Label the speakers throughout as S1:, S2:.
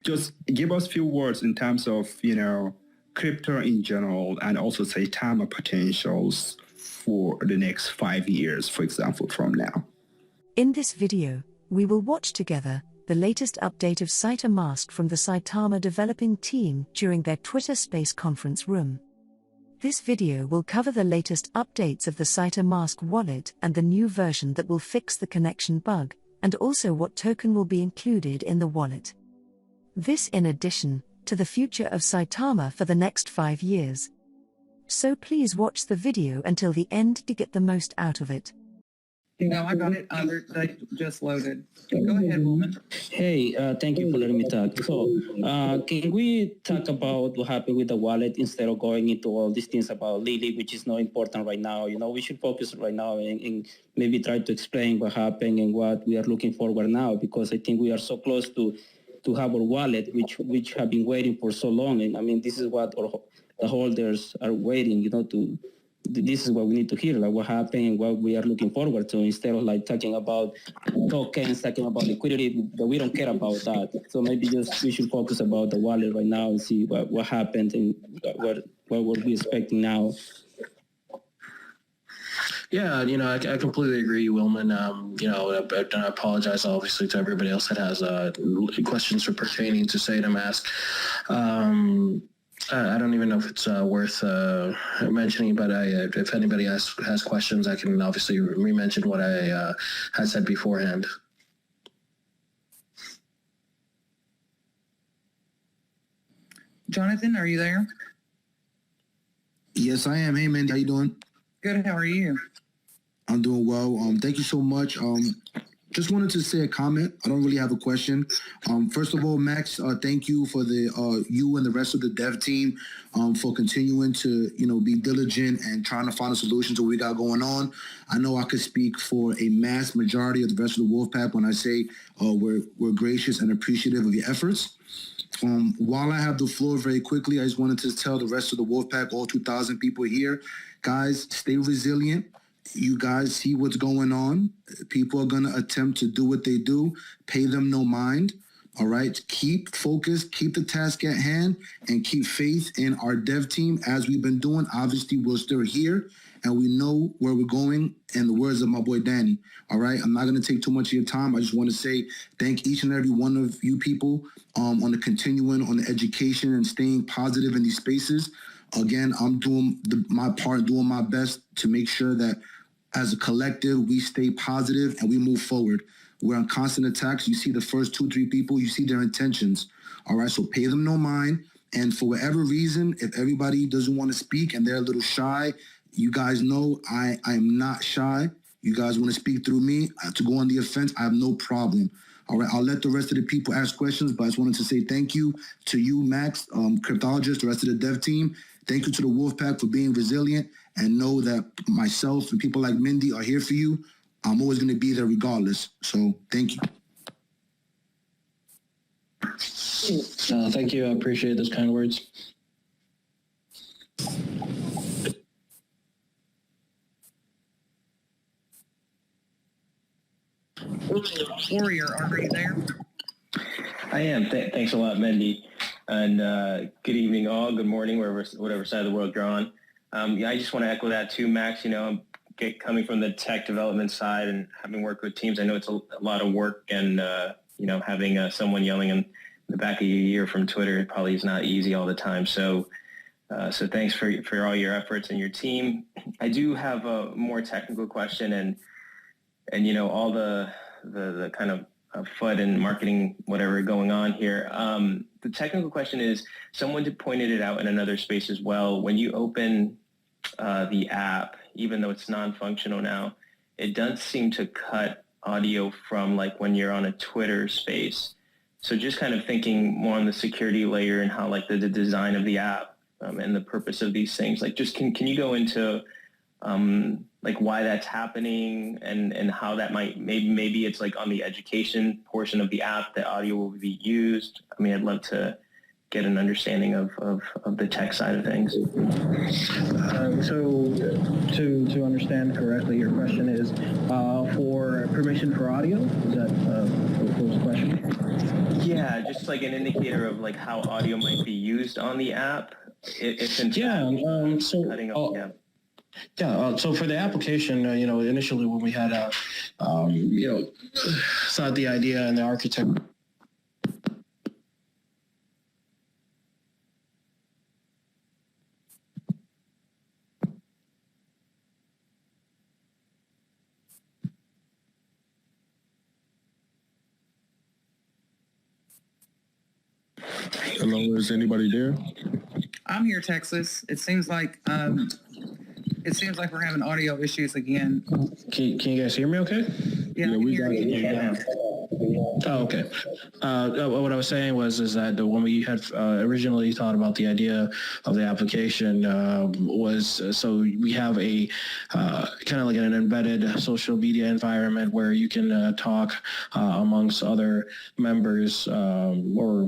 S1: Just give us a few words in terms of, crypto in general and also Saitama potentials for the next 5 years, for example, from now.
S2: In this video, we will watch together the latest update of SaitaMask from the Saitama developing team during their Twitter Space conference room. This video will cover the latest updates of the SaitaMask wallet and the new version that will fix the connection bug, and also what token will be included in the wallet. This in addition to the future of Saitama for the next 5 years. So please watch the video until the end to get the most out of it.
S3: I got it. I just loaded. Go ahead, woman.
S4: Hey, thank you for letting me talk. So, can we talk about what happened with the wallet instead of going into all these things about Lily, which is not important right now? We should focus right now and maybe try to explain what happened and what we are looking forward now, because I think we are so close to have our wallet, which have been waiting for so long. And I mean, this is what the holders are waiting, this is what we need to hear, like what happened and what we are looking forward to, instead of like talking about tokens, talking about liquidity, that we don't care about that. So maybe we should focus about the wallet right now and see what happened and what we're expecting now.
S5: Yeah, I completely agree, Wilman. I apologize, obviously, to everybody else that has questions pertaining to SaitaMask. I don't even know if it's worth mentioning, but if anybody has questions, I can obviously re-mention what I had said beforehand.
S3: Jonathan, are you there?
S6: Yes, I am. Hey, Mandy, how you doing?
S3: Good. How are you?
S6: I'm doing well. Thank you so much. Just wanted to say a comment. I don't really have a question. First of all, Max, thank you for you and the rest of the dev team for continuing to be diligent and trying to find a solution to what we got going on. I know I could speak for a mass majority of the rest of the Wolfpack when I say we're gracious and appreciative of your efforts. While I have the floor, very quickly, I just wanted to tell the rest of the Wolfpack, all 2,000 people here, guys, stay resilient. You guys see what's going on. People are going to attempt to do what they do. Pay them no mind. All right. Keep focused, keep the task at hand, and keep faith in our dev team as we've been doing. Obviously, we're still here and we know where we're going, in the words of my boy Danny. All right. I'm not going to take too much of your time. I just want to say thank each and every one of you people on the continuing on the education and staying positive in these spaces. Again, I'm doing my part, doing my best to make sure that as a collective, we stay positive and we move forward. We're on constant attacks. You see the first 2-3 people, you see their intentions. All right, so pay them no mind. And for whatever reason, if everybody doesn't want to speak and they're a little shy, you guys know I am not shy. You guys want to speak through me to go on the offense, I have no problem. All right, I'll let the rest of the people ask questions, but I just wanted to say thank you to you, Max, cryptologist, the rest of the dev team. Thank you to the Wolfpack for being resilient, and know that myself and people like Mindy are here for you. I'm always going to be there regardless. So thank you.
S5: Thank you. I appreciate those kind words.
S3: Warrior, are you there?
S7: I am. Thanks a lot, Mendy. And good evening all. Good morning, whatever side of the world you're on. I just want to echo that too, Max. I'm coming from the tech development side and having worked with teams, I know it's a lot of work, and having someone yelling in the back of your ear from Twitter probably is not easy all the time. So thanks for all your efforts and your team. I do have a more technical question, and all the kind of FUD and marketing, whatever going on here. The technical question is, someone pointed it out in another space as well. When you open the app, even though it's non-functional now, it does seem to cut audio from like when you're on a Twitter space. So just kind of thinking more on the security layer and how like the design of the app and the purpose of these things. Like just can you go into like why that's happening and how that might, maybe it's like on the education portion of the app that audio will be used. I mean, I'd love to get an understanding of the tech side of things.
S8: So to understand correctly, your question is for permission for audio? Is that the question?
S7: Yeah, just like an indicator of like how audio might be used on the app. If in fact cutting off,
S5: So for the application, initially when we had, thought the idea and the architect.
S9: Hello, is anybody there?
S3: I'm here, Texas. It seems like we're having audio issues again.
S5: Can you guys hear me okay?
S3: Yeah, we got
S7: Yeah.
S5: Oh, okay. What I was saying is that when we had originally thought about the idea of the application so we have a kind of like an embedded social media environment where you can talk amongst other members or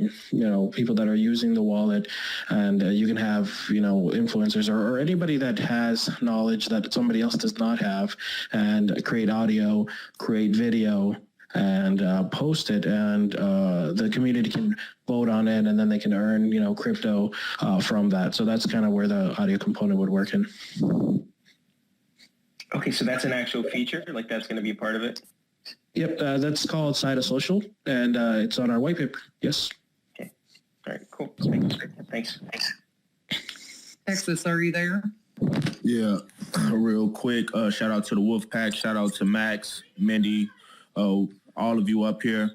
S5: people that are using the wallet, and you can have influencers or anybody that has knowledge that somebody else does not have, and create audio, create video, and post it, and the community can vote on it, and then they can earn crypto from that. So that's kind of where the audio component would work in.
S7: Okay, so that's an actual feature, like that's going to be a part of it?
S5: Yep, that's called Social, and it's on our white paper. Yes.
S7: Okay. All right, cool. Thanks.
S3: Texas, are you there?
S9: Yeah, real quick, shout out to the Wolf Pack, shout out to Max, Mindy, all of you up here.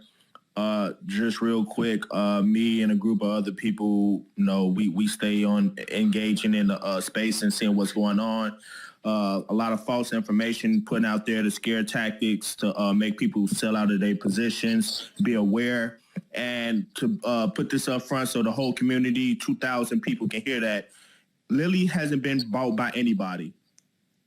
S9: Just real quick, me and a group of other people, we stay on engaging in the space and seeing what's going on. A lot of false information putting out there, to scare tactics, to make people sell out of their positions, be aware, and to put this up front so the whole community, 2,000 people can hear that. Lily hasn't been bought by anybody.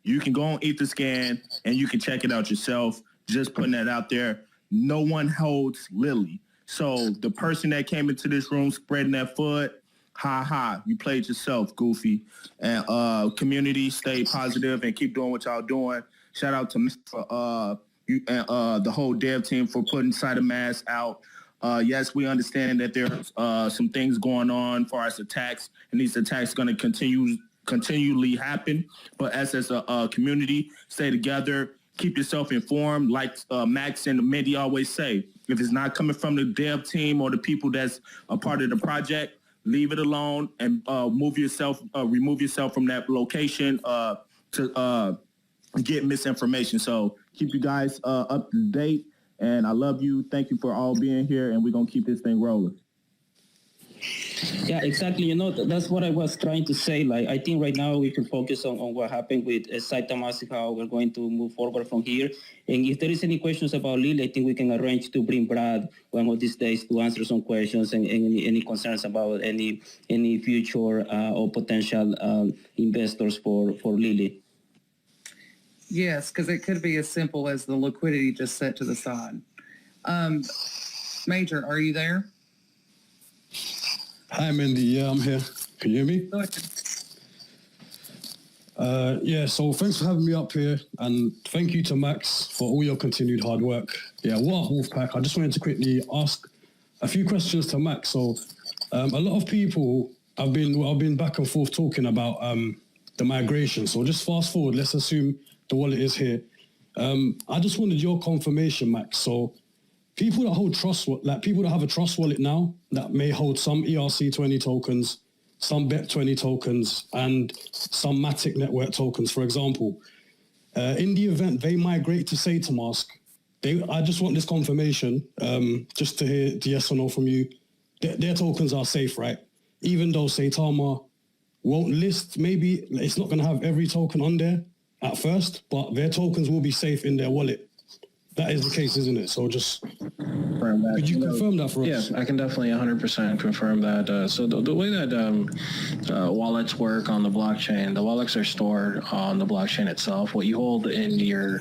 S9: You can go on Etherscan and you can check it out yourself. Just putting that out there. No one holds Lily. So the person that came into this room spreading that foot, you played yourself, goofy. And community, stay positive and keep doing what y'all doing. Shout out to you and the whole dev team for putting SaitaMask out. Yes, we understand that there's some things going on for us attacks, and these attacks going to continually happen. But as a community, stay together, keep yourself informed. Like Max and Mindy always say, if it's not coming from the dev team or the people that's a part of the project, leave it alone and remove yourself from that location to get misinformation. So keep you guys up to date. And I love you. Thank you for all being here, and we're going to keep this thing rolling.
S4: Yeah, exactly. That's what I was trying to say. Like, I think right now we can focus on what happened with SaitaMask, how we're going to move forward from here. And if there is any questions about Lily, I think we can arrange to bring Brad one of these days to answer some questions and any concerns about any future or potential investors for Lily.
S3: Yes, because it could be as simple as the liquidity just set to the side. Major, are you there?
S10: Hi, Mindy. Yeah, I'm here. Can you hear me?
S3: Go ahead.
S10: So thanks for having me up here, and thank you to Max for all your continued hard work. Yeah, what Wolfpack? I just wanted to quickly ask a few questions to Max. So a lot of people I've been back and forth talking about the migration. So just fast forward. Let's assume the wallet is here. I just wanted your confirmation, Max. So people that hold people that have a trust wallet now that may hold some ERC20 tokens, some BEP20 tokens, and some Matic network tokens, for example. In the event they migrate to SaitaMask, I just want this confirmation, just to hear the yes or no from you. Their tokens are safe, right? Even though Saitama won't list, maybe it's not going to have every token on there at first, but their tokens will be safe in their wallet. That is the case, isn't it? So just could you confirm that for us?
S5: Yeah, I can definitely 100% confirm that. So the way that wallets work on the blockchain, the wallets are stored on the blockchain itself. What you hold in your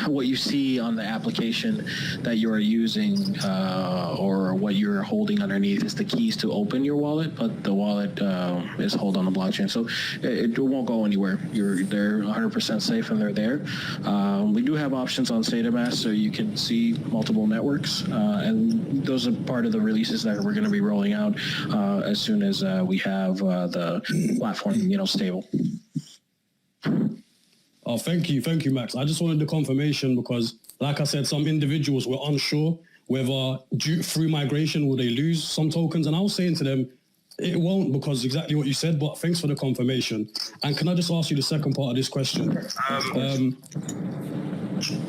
S5: what you see on the application that you are using or or what you're holding underneath is the keys to open your wallet, but the wallet is held on the blockchain. So it won't go anywhere. They're 100% safe and they're there. We do have options on SaitaMask, so you can see multiple networks, and those are part of the releases that we're going to be rolling out as soon as we have the platform, stable.
S10: Oh, thank you, Max. I just wanted the confirmation because, like I said, some individuals were unsure whether through migration will they lose some tokens, and I was saying to them, it won't, because exactly what you said. But thanks for the confirmation. And can I just ask you the second part of this question?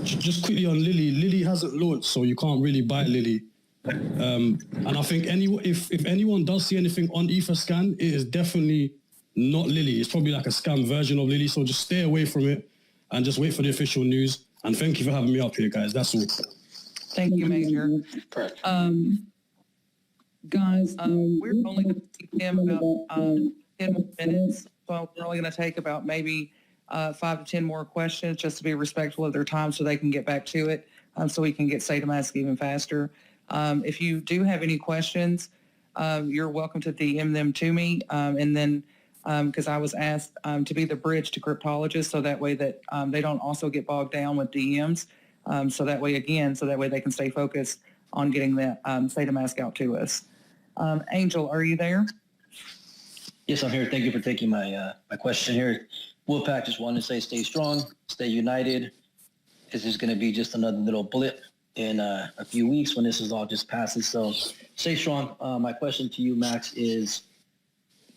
S10: Just quickly on Lily. Lily hasn't launched, so you can't really buy Lily. And I think if anyone does see anything on Etherscan, it is definitely not Lily. It's probably like a scam version of Lily. So just stay away from it and just wait for the official news. And thank you for having me up here, guys. That's all.
S3: Thank you, Major. Guys, we're only going to keep him about 10 more minutes. So we're only going to take about maybe 5 to 10 more questions just to be respectful of their time so they can get back to it, so we can get SaitaMask even faster. If you do have any questions, you're welcome to DM them to me. And then because I was asked to be the bridge to cryptologists, so that way that they don't also get bogged down with DMs. So that way they can stay focused on getting that SaitaMask out to us. Angel, are you there?
S11: Yes, I'm here. Thank you for taking my question here. Wolfpack, just wanted to say stay strong, stay united. This is going to be just another little blip in a few weeks when this is all just passes. So stay strong. My question to you, Max, is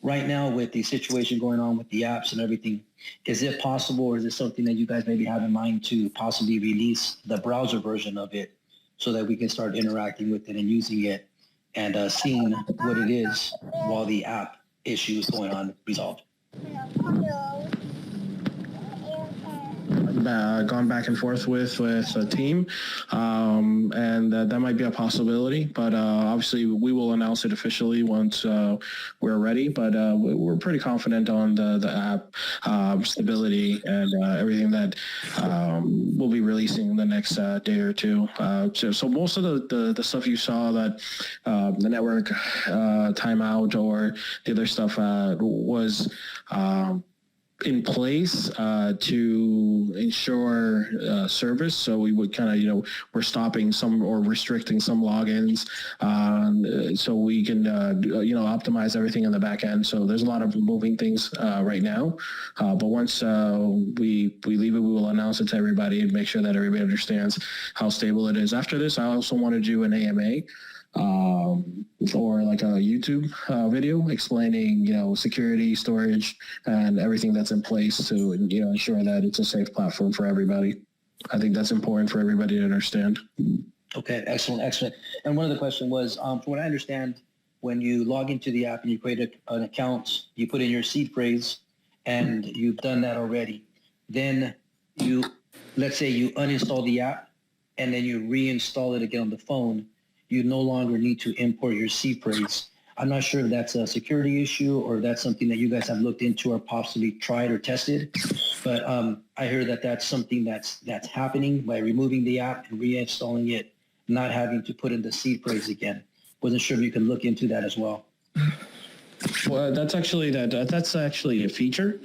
S11: right now with the situation going on with the apps and everything, is it possible, or is it something that you guys maybe have in mind to possibly release the browser version of it so that we can start interacting with it and using it and seeing what it is while the app issue is going on resolved?
S5: Gone back and forth with a team, and that might be a possibility, but obviously we will announce it officially once we're ready, but we're pretty confident on the app stability and everything that we'll be releasing in the next day or two. So most of the stuff you saw, that the network timeout or the other stuff was in place to ensure service. So we would kind of, we're stopping some or restricting some logins so we can, optimize everything in the back end. So there's a lot of moving things right now. But once we leave it, we will announce it to everybody and make sure that everybody understands how stable it is. After this, I also want to do an AMA. Or like a YouTube video explaining, security, storage, and everything that's in place to, ensure that it's a safe platform for everybody. I think that's important for everybody to understand.
S11: Okay, excellent. And one of the questions was, from what I understand, when you log into the app and you create an account, you put in your seed phrase, and you've done that already. Then let's say you uninstall the app, and then you reinstall it again on the phone. You no longer need to import your seed phrase. I'm not sure if that's a security issue or if that's something that you guys have looked into or possibly tried or tested. But I heard that that's something that's happening by removing the app and reinstalling it, not having to put in the seed phrase again. Wasn't sure if you could look into that as well.
S5: Well, that's actually a feature.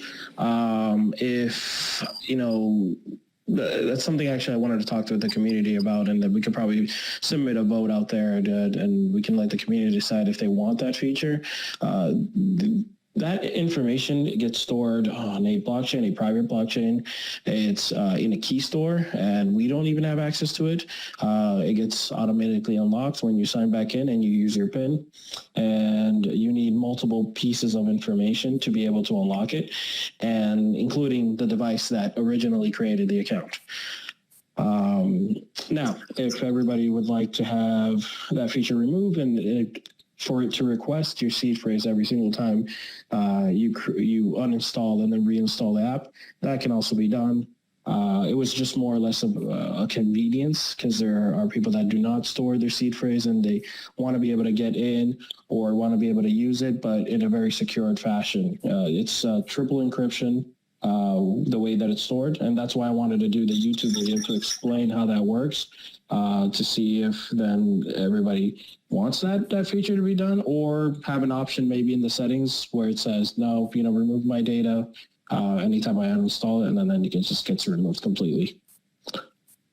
S5: That's something actually I wanted to talk to the community about, and that we could probably submit a vote out there, and we can let the community decide if they want that feature. That information gets stored on a blockchain, a private blockchain. It's in a key store, and we don't even have access to it. It gets automatically unlocked when you sign back in and you use your PIN. And you need multiple pieces of information to be able to unlock it, and including the device that originally created the account. Now, if everybody would like to have that feature removed and for it to request your seed phrase every single time you uninstall and then reinstall the app, that can also be done. It was just more or less a convenience, because there are people that do not store their seed phrase and they want to be able to get in or want to be able to use it, but in a very secured fashion. It's triple encryption, the way that it's stored. And that's why I wanted to do the YouTube video to explain how that works, to see if then everybody wants that feature to be done, or have an option maybe in the settings where it says, no, remove my data anytime I uninstall it, and then it just gets removed completely.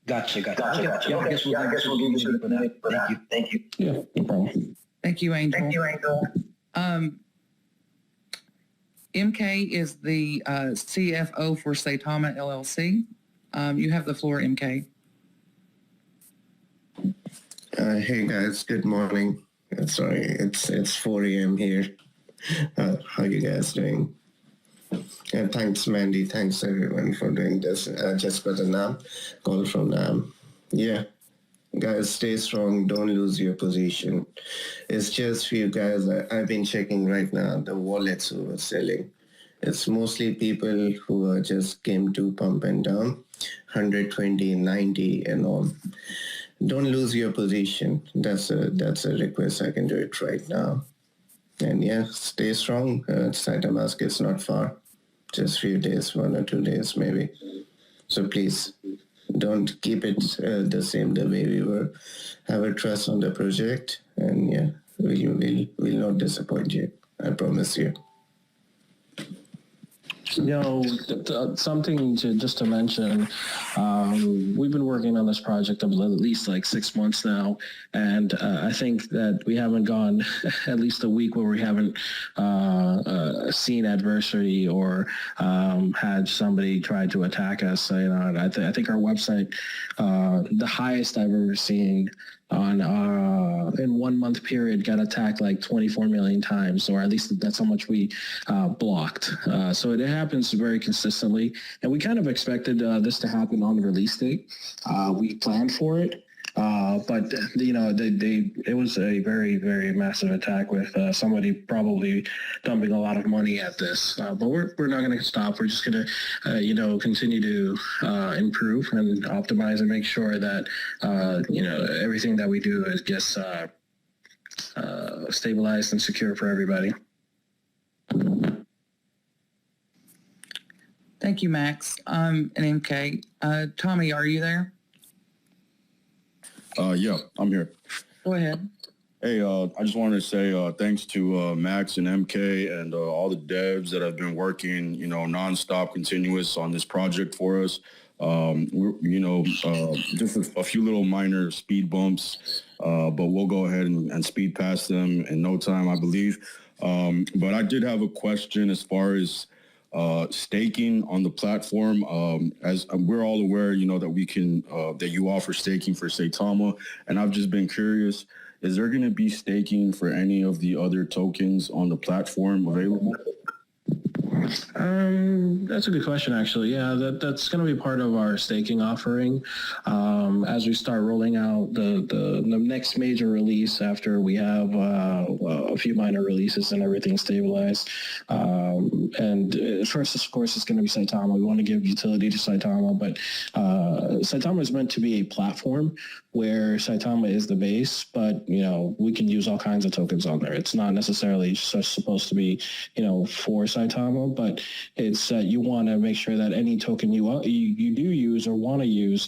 S11: Gotcha. Yeah, I guess we'll give you for that. Thank you.
S5: Yeah, no problem.
S3: Thank you, Angel. MK is the CFO for Saitama LLC. You have the floor, MK.
S12: Hey guys, good morning. Sorry, it's 4 a.m. here. How you guys doing? And thanks, Mandy. Thanks everyone for doing this. Just got a NAM call from NAM. Yeah, guys, stay strong. Don't lose your position. It's just for you guys. I've been checking right now the wallets who are selling. It's mostly people who are just came to pump and down, 120, 90, and all. Don't lose your position. That's a request. I can do it right now. And yeah, stay strong. SaitaMask is not far. Just few days, 1 or 2 days maybe. So please, don't keep it the same the way we were. Have a trust on the project, and yeah, we'll not disappoint you. I promise you.
S5: Something to mention, we've been working on this project at least like 6 months now, and I think that we haven't gone at least a week where we haven't seen adversity or had somebody try to attack us. I think our website, the highest I've ever seen on in 1 month period, got attacked like 24 million times, or at least that's how much we blocked. So it happens very consistently, and we kind of expected this to happen on the release date. We planned for it, but it was a very, very massive attack with somebody probably dumping a lot of money at this. But we're not going to stop. We're just going to continue to improve and optimize and make sure that everything that we do is just stabilized and secure for everybody.
S3: Thank you, Max, and MK. Tommy, are you there?
S13: Yeah, I'm here.
S3: Go ahead.
S13: Hey, I just wanted to say thanks to Max and MK and all the devs that have been working, nonstop, continuous on this project for us. Just a few little minor speed bumps, but we'll go ahead and speed past them in no time, I believe. But I did have a question as far as staking on the platform. As we're all aware, that we can that you offer staking for Saitama, and I've just been curious: is there going to be staking for any of the other tokens on the platform available?
S5: That's a good question, actually. Yeah, that's going to be part of our staking offering as we start rolling out the next major release after we have a few minor releases and everything stabilized. And first, of course, it's going to be Saitama. We want to give utility to Saitama, but Saitama is meant to be a platform where Saitama is the base, but we can use all kinds of tokens on there. It's not necessarily just supposed to be for Saitama, but it's you want to make sure that any token you do use or want to use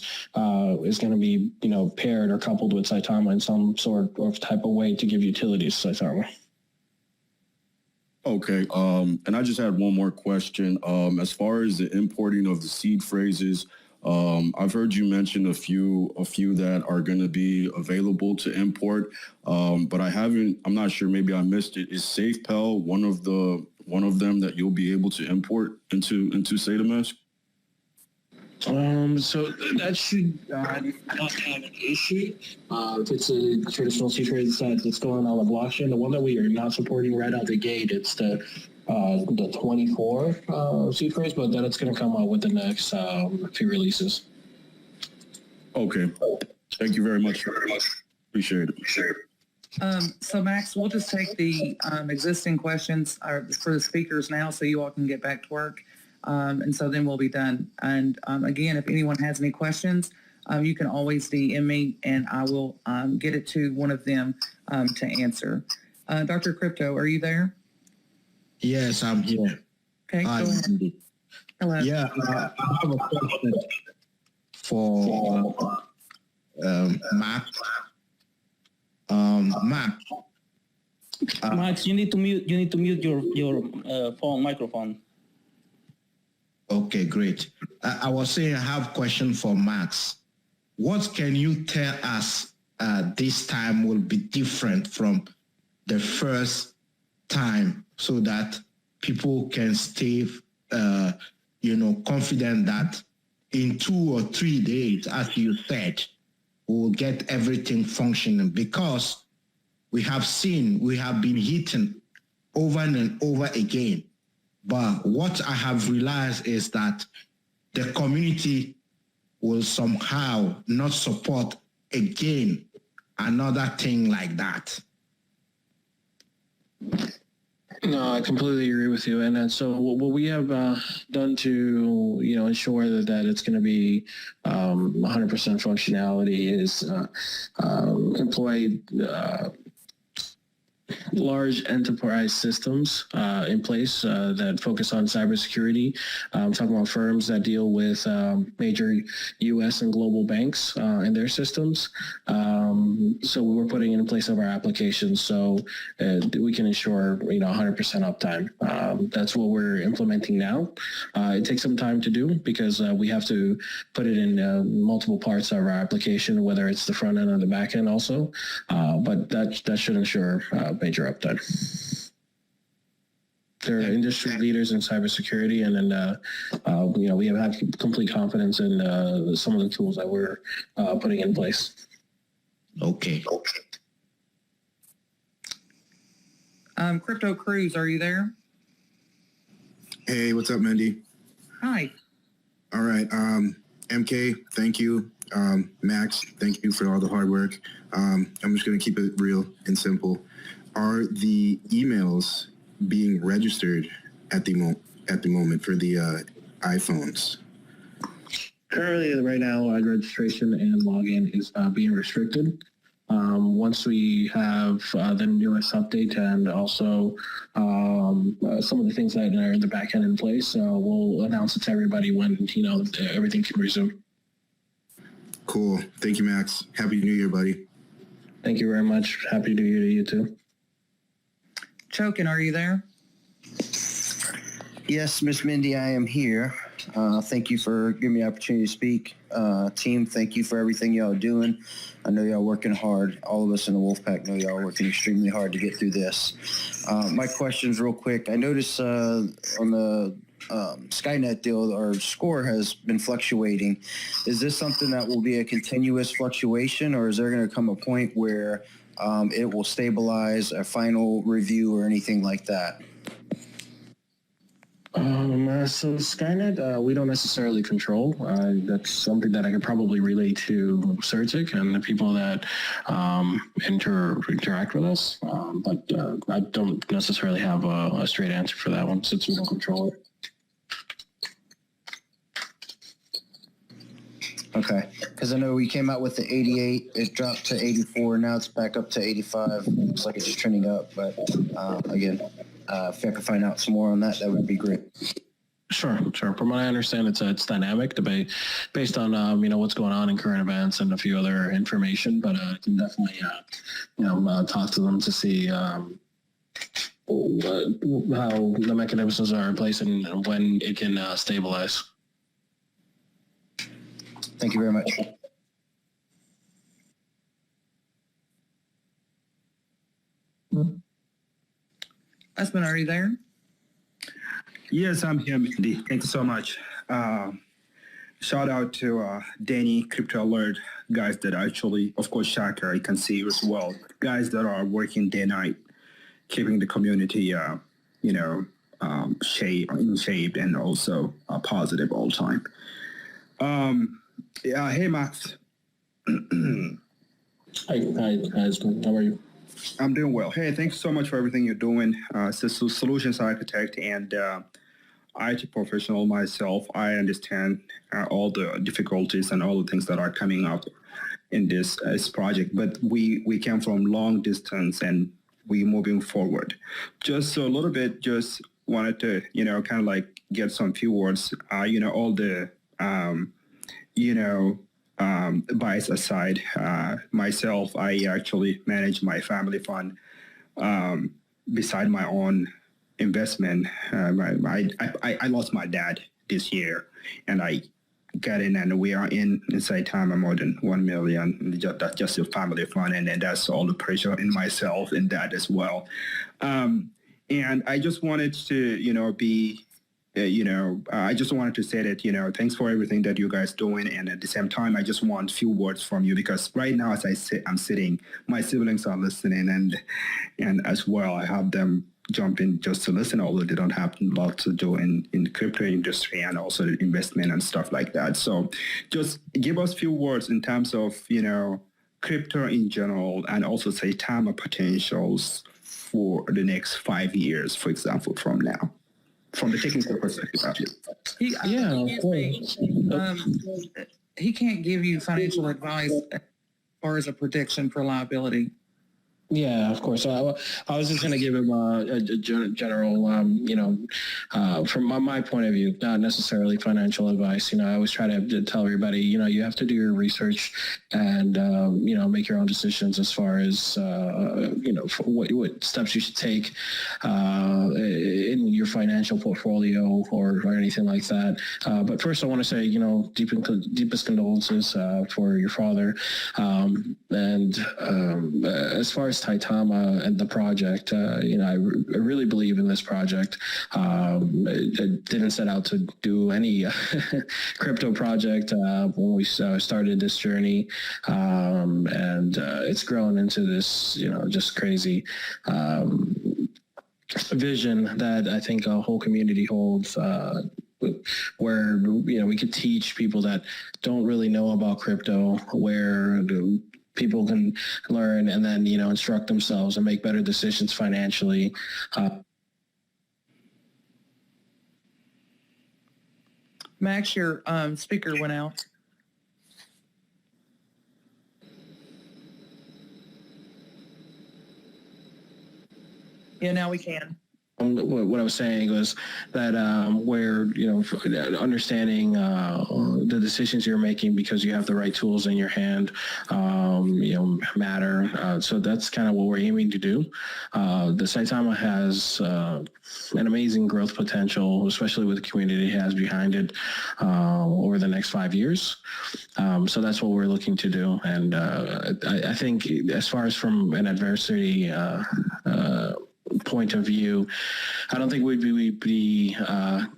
S5: is going to be paired or coupled with Saitama in some sort of type of way to give utilities to Saitama.
S13: Okay, and I just had one more question. As far as the importing of the seed phrases, I've heard you mention a few that are going to be available to import, but I'm not sure, maybe I missed it. Is SafePel one of them that you'll be able to import into SaitaMask?
S5: So that should not have an issue. If it's a traditional seed phrase that's going on the blockchain, the one that we are not supporting right out the gate, it's the 24 seed phrase, but then it's going to come out with the next few releases.
S13: Okay. Thank you very much. Appreciate it.
S3: So Max, we'll just take the existing questions for the speakers now so you all can get back to work. And so then we'll be done. And again, if anyone has any questions, you can always DM me and I will get it to one of them to answer. Dr. Crypto, are you there?
S6: Yes, I'm here.
S3: Okay, go ahead. Hello.
S5: Yeah, I have a question for Max. Max.
S4: Max, you need to mute. You need to mute your phone microphone.
S5: Okay, great. I was saying I have a question for Max. What can you tell us this time will be different from the first time so that people can stay, confident that in 2 or 3 days, as you said, we'll get everything functioning? Because we have been hitting over and over again. But what I have realized is that the community will somehow not support again another thing like that.
S10: No, I completely agree with you. And so what we have done to, ensure that it's going to be 100% functionality is employ large enterprise systems in place that focus on cybersecurity. I'm talking about firms that deal with major U.S. and global banks and their systems. So we're putting in place of our applications so we can ensure 100% uptime. That's what we're implementing now. It takes some time to do because we have to put it in multiple parts of our application, whether it's the front end or the back end also. But that should ensure major uptime. They're industry leaders in cybersecurity, and then we have complete confidence in some of the tools that we're putting in place.
S5: Okay.
S3: Crypto Cruz, are you there?
S14: Hey, what's up, Mandy?
S3: Hi.
S14: All right. MK, thank you. Max, thank you for all the hard work. I'm just going to keep it real and simple. Are the emails being registered at the moment for the iPhones?
S10: Currently, right now, registration and login is being restricted. Once we have the newest update and also some of the things that are in the back end in place, we'll announce it to everybody when everything can resume.
S14: Cool. Thank you, Max. Happy New Year, buddy.
S10: Thank you very much. Happy New Year to you too.
S3: Chokin, are you there?
S11: Yes, Miss Mindy, I am here. Thank you for giving me the opportunity to speak. Team, thank you for everything y'all are doing. I know y'all working hard. All of us in the Wolfpack know y'all working extremely hard to get through this. My question's real quick. I noticed on the Skynet deal, our score has been fluctuating. Is this something that will be a continuous fluctuation, or is there going to come a point where it will stabilize, a final review or anything like that?
S10: So Skynet, we don't necessarily control. That's something that I could probably relate to Certic and the people that interact with us. But I don't necessarily have a straight answer for that one since we don't control it.
S11: Okay, because I know we came out with the 88, it dropped to 84, now it's back up to 85. Looks like it's just trending up, but again, if I could find out some more on that, that would be great.
S10: Sure. From what I understand, it's dynamic, based on what's going on in current events and a few other information. But I can definitely talk to them to see how the mechanisms are in place and when it can stabilize.
S11: Thank you very much.
S3: Usman, are you there?
S1: Yes, I'm here, Mindy. Thank you so much. Shout out to Danny, Crypto Alert, guys that actually, of course, Shaka, I can see you as well. Guys that are working day and night, keeping the community, in shape and also positive all the time. Hey, Max.
S10: Hi, Usman. How are you?
S1: I'm doing well. Hey, thanks so much for everything you're doing. As a solutions architect and IT professional myself, I understand all the difficulties and all the things that are coming up in this project. But we came from long distance and we moving forward. Just a little bit, just wanted to, kind of like get some few words. All the bias aside, myself, I actually manage my family fund beside my own investment. I lost my dad this year, and I got in, and we are in Saitama more than 1 million. That's just a family fund, and then that's all the pressure in myself and that as well. And I just wanted to, I just wanted to say that, thanks for everything that you guys doing. And at the same time, I just want a few words from you, because right now, as I'm sitting, my siblings are listening, and as well, I have them jump in just to listen, although they don't have a lot to do in the crypto industry and also the investment and stuff like that. So just give us a few words in terms of, crypto in general, and also Saitama potentials for the next 5 years, for example, from now, from the technical perspective.
S4: Of course.
S3: He can't give you financial advice as far as a prediction for liability.
S5: Yeah, of course. I was just going to give him a general, from my point of view, not necessarily financial advice. I always try to tell everybody, you have to do your research and, make your own decisions as far as, what steps you should take in your financial portfolio or anything like that. But first, I want to say, deepest condolences for your father. As far as Saitama and the project, I really believe in this project. I didn't set out to do any crypto project when we started this journey, and it's grown into this, just crazy vision that I think a whole community holds. Where we could teach people that don't really know about crypto, where people can learn and then, instruct themselves and make better decisions financially.
S3: Max, your speaker went out. Yeah, now we can.
S5: What I was saying was that where, understanding the decisions you're making because you have the right tools in your hand, matter. So that's kind of what we're aiming to do. The Saitama has an amazing growth potential, especially with the community it has behind it over the next 5 years. So that's what we're looking to do. And I think as far as from an adversity point of view, I don't think we'd be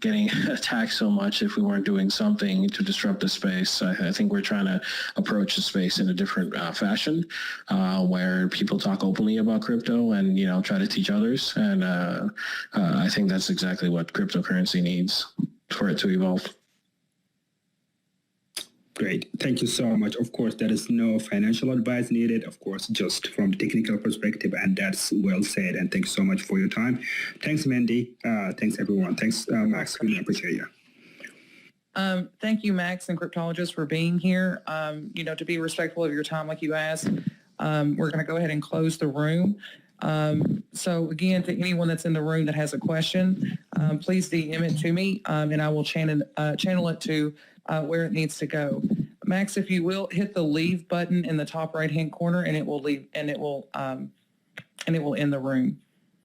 S5: getting attacked so much if we weren't doing something to disrupt the space. I think we're trying to approach the space in a different fashion, where people talk openly about crypto and, try to teach others. And I think that's exactly what cryptocurrency needs for it to evolve.
S1: Great. Thank you so much. Of course, there is no financial advice needed, of course, just from the technical perspective, and that's well said. And thanks so much for your time. Thanks, Mandy. Thanks, everyone. Thanks, Max. Really appreciate you.
S3: Thank you, Max and Cryptologist, for being here. To be respectful of your time, like you asked, we're going to go ahead and close the room. So again, to anyone that's in the room that has a question, please DM it to me, and I will channel it to where it needs to go. Max, if you will, hit the leave button in the top right-hand corner, and it will leave, and it will end the room.